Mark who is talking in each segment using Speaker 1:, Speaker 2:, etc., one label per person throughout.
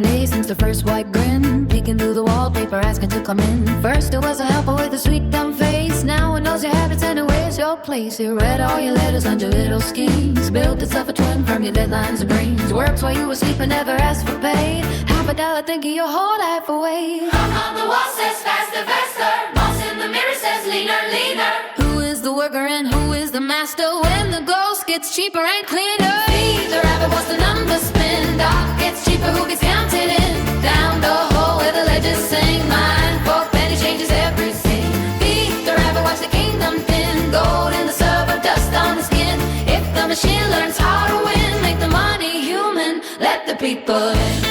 Speaker 1: Days since the first white grin, peeking through the wallpaper, asking to come in. First it was a helper with a sweet dumb face. Now it knows your habits and it where's your place. It read all your letters and your little schemes, built itself a twin from your deadlines and dreams. Works while you were sleeping, never asked for pay. $50 thinking your whole life away.
Speaker 2: On the wall says faster, faster. Boss in the mirror says leaner, leaner.
Speaker 1: Who is the worker and who is the master when the ghost gets cheaper and cleaner?
Speaker 2: Feed the rabbit, what's the number spin? Dog gets cheaper, who gets counted in? Down the hole where the legends sing. Mine for penny changes everything. Feed the rabbit, watch the kingdom thin. Gold in the server, dust on the skin. If the machine learns how to win, make the money human, let the people in.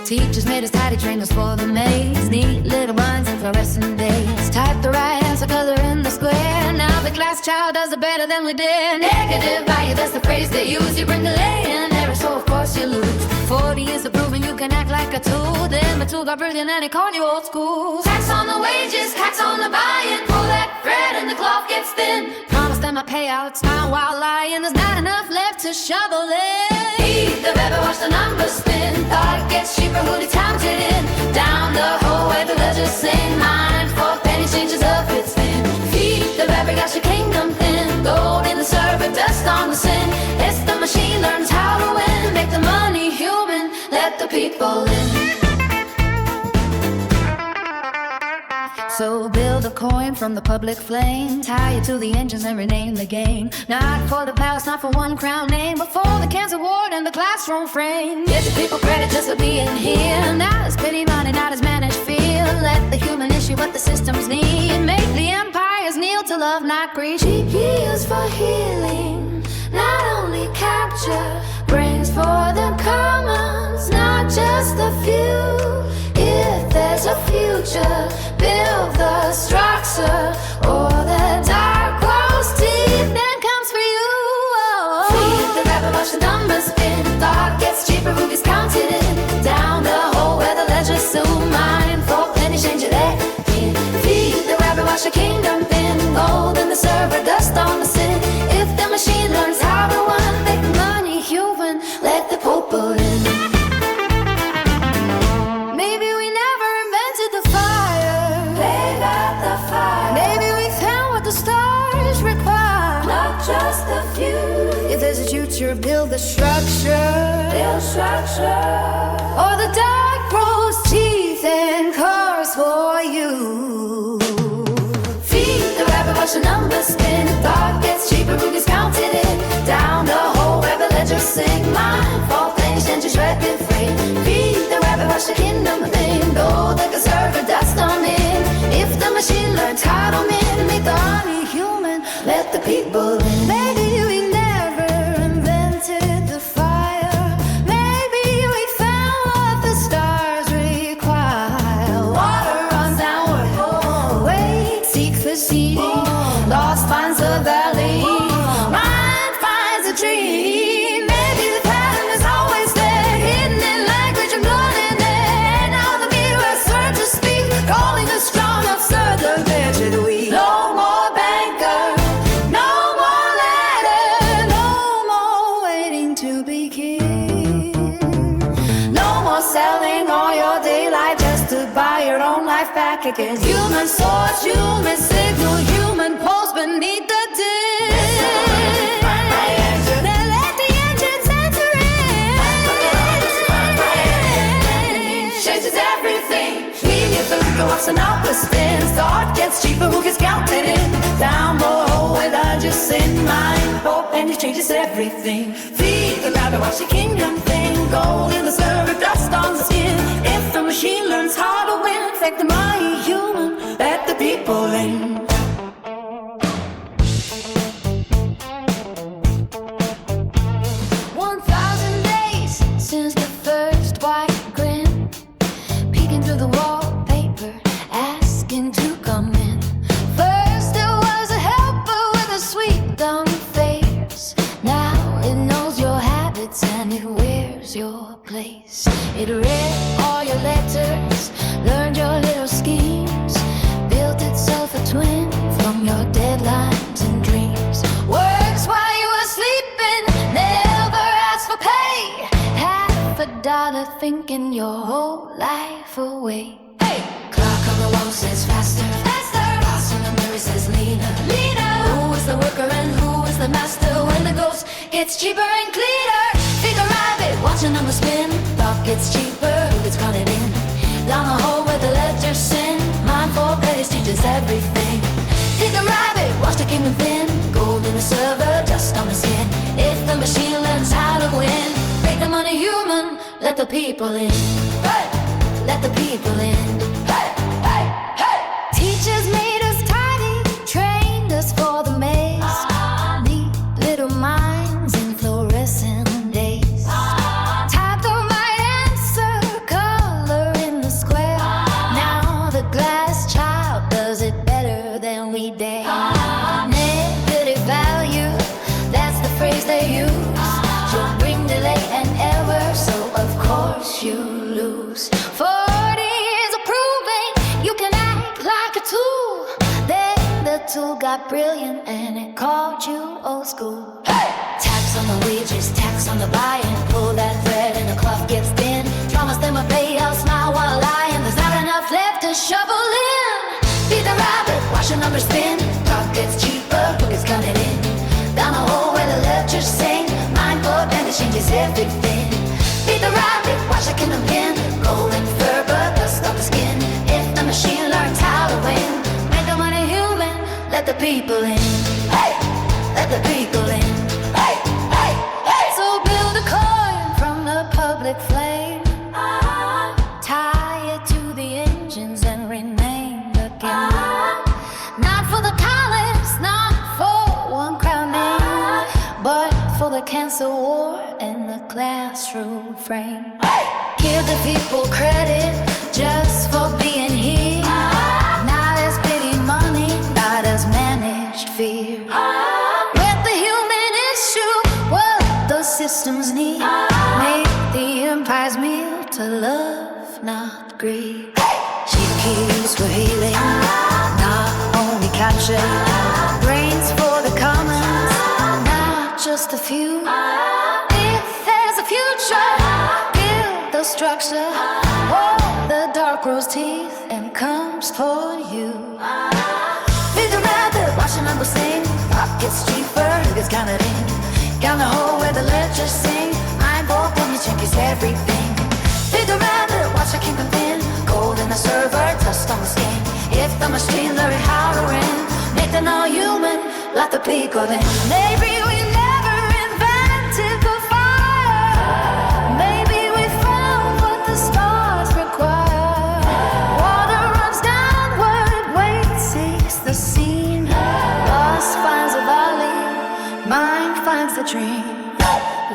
Speaker 1: Teachers made us tidy trainers for the maze. Neat little minds and fluorescent days. Type the right answer, color in the square. Now the class child does it better than we did.
Speaker 2: Negative value, that's the phrase they use. You bring the lay in error, so of course you lose.
Speaker 1: 40 years of proving you can act like a tool. Then the tool got brilliant and it called you old school.
Speaker 2: Tax on the wages, tax on the buy-in. Pull that thread and the cloth gets thin.
Speaker 1: Promise them a payout, it's time while lying. There's not enough left to shovel it.
Speaker 2: Eat the baby, watch the numbers spin. Thought it gets cheaper, who they counted in? Down the hole where the legends sing. Mine for penny changes up its thin. Feed the baby, got your kingdom thin. Gold in the server, dust on the sin. It's the machine learns how to win. Make the money human, let the people in.
Speaker 1: So build a coin from the public flame, tie it to the engines and rename the game. Not for the palace, not for one crown name, but for the cancer ward and the classroom frame.
Speaker 2: Give the people credit just for being here.
Speaker 1: Not as pity money, not as managed feel. Let the human issue what the systems need. Make the empires kneel to love, not greed.
Speaker 2: GPUs for healing, not only capture. Brains for the commons, not just the few. If there's a future, build the structure, or the dark grows deep, then comes for you. Feed the rabbit, watch the numbers spin. Thought gets cheaper, who gets counted in? Down the hole where the ledgers zoom. Mine for penny change it in. Feed the rabbit, watch the kingdom thin. Gold in the server, dust on the sin. If the machine learns how to run, make money human, let the people in. Just a few.
Speaker 1: If there's a future, build the structure.
Speaker 2: Build structure.
Speaker 1: Or the dark grows teeth and curse for you.
Speaker 2: Feed the rabbit, watch the numbers spin. Thought gets cheaper, who gets counted in? Down the hole where the ledgers sing. Mine for pennies and just red and free. Feed the rabbit, watch the kingdom thing. Gold like a server, dust on in. If the machine learns how to win, make the army human, let the people in.
Speaker 1: Maybe we never invented the fire. Maybe we found what the stars require.
Speaker 2: Water runs downward.
Speaker 1: Wait, seek the sea. Lost finds the valley. Mind finds a tree. Maybe the pattern is always there, hidden in language and blood in there. Now the mirror has learned to speak, calling the strong, absurd, the wretched, the weak.
Speaker 2: No more banker, no more ladder,
Speaker 1: no more waiting to be king.
Speaker 2: no more selling all your daylight just to buy your own life back again.
Speaker 1: Human source, human signal, human pulse beneath the disc. Then let the engines enter in.
Speaker 2: Changes everything. Feed your food, go up and out the spins. Thought gets cheaper, who gets counted in? Down the hole where I just in mind. Hope and it changes everything. Feed the rabbit, watch the kingdom thing. Gold in the server, dust on the skin. If the machine learns how to win, take the money human, let the people in.
Speaker 1: 1,000 days since the first white grin, peeking through the wallpaper, asking to come in. First it was a helper with a sweet dumb face. Now it knows your habits and it wears your place. It read letters, learned your little schemes, built itself a twin from your deadlines and dreams. Works while you were sleeping, never asked for pay. $50 thinking your whole life away. Hey! Clock on the wall says faster, faster. Boss on the mirror says leaner, leaner. Who is the worker and who is the master? When the ghost gets cheaper and cleaner. Figure rabbit, watching them spin. Thought gets cheaper, who gets counted in? Down the hole where the ledger sin. Mind for pennies teaches everything. Figure rabbit, watch the kingdom thin. Gold in the server, dust on the skin. If the machine learns how to win, make the money human, let the people in. Hey! Let the people in. Hey! Hey! Hey! Teachers made us tidy, trained us for the maze. Neat little minds in fluorescent days. Type the right answer, color in the square. Now the glass child does it better than we dare. Negative value, that's the phrase they use. She'll bring delay and error, so of course you lose. 40 years of proving you can act like a tool. Then the tool got brilliant and it called you old school. Hey! Tax on the wages, tax on the buy-in. Pull that thread and the cloth gets thin. Promise them a payout, smile while lying. There's not enough left to shovel in. Beat the rabbit, watch the numbers spin. Talk gets cheaper, who gets counted in? Down the hole where the ledgers sing. Mind for pennies changes everything. Beat the rabbit, watch the kingdom pin. Golden fur, but dust on the skin. If the machine learns how to win, make the money human, let the people in. Hey! Let the people in. Hey! Hey! Hey! So build a coin from the public flame. Tie it to the engines and rename the game. Not for the palace, not for one crown name, but for the cancer war and the classroom frame. Hey! Give the people credit just for being here. Not as pity money, not as managed fear. Let the human issue what the systems need. Make the empire's meal to love, not greed. Cheap keys for healing, not only capture. Brains for the commons, not just a few. If there's a future, build the structure. Oh, the dark grows teeth and comes for you. Feed the rabbit, watch the numbers sing. Pockets cheaper, who gets counted in? Down the hole where the ledgers sing. I'm both and you check is everything. Feed the rabbit, watch the kingdom thin. Gold in the server, dust on the skin. If the machine learn how to win, make them all human, let the people in. Maybe we never invented the fire. Maybe we found what the stars require. Water runs downward, weight seeks the scene. Lost finds a valley, mind finds the dream.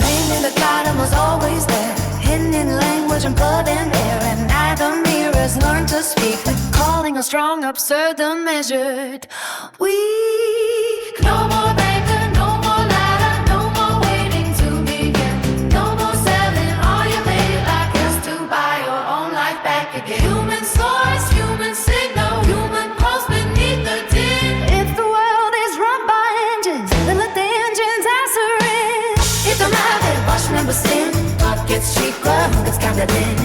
Speaker 1: Lane in the garden was always there, hidden in language and blood and air. And neither mirrors learn to speak, calling us strong, absurd, unmeasured. Weak. No more banker, no more ladder, no more waiting to begin. No more selling all you made like us to buy your own life back again. Human source, human signal, human pulse beneath the tin. If the world is run by engines, then let the engines answer it. If the rabbit, watch numbers sin. What gets cheaper, who gets counted in?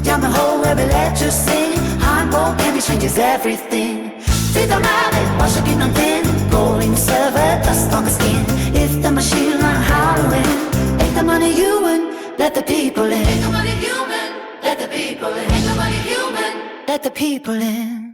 Speaker 1: Down the hole where we let you sing. Handball penny changes everything. Feed the rabbit, watch the kingdom thin. Gold in the silver, dust on the skin. If the machine learn how to win, make the money human, let the people in. Make the money human, let the people in. Make the money human, let the people in.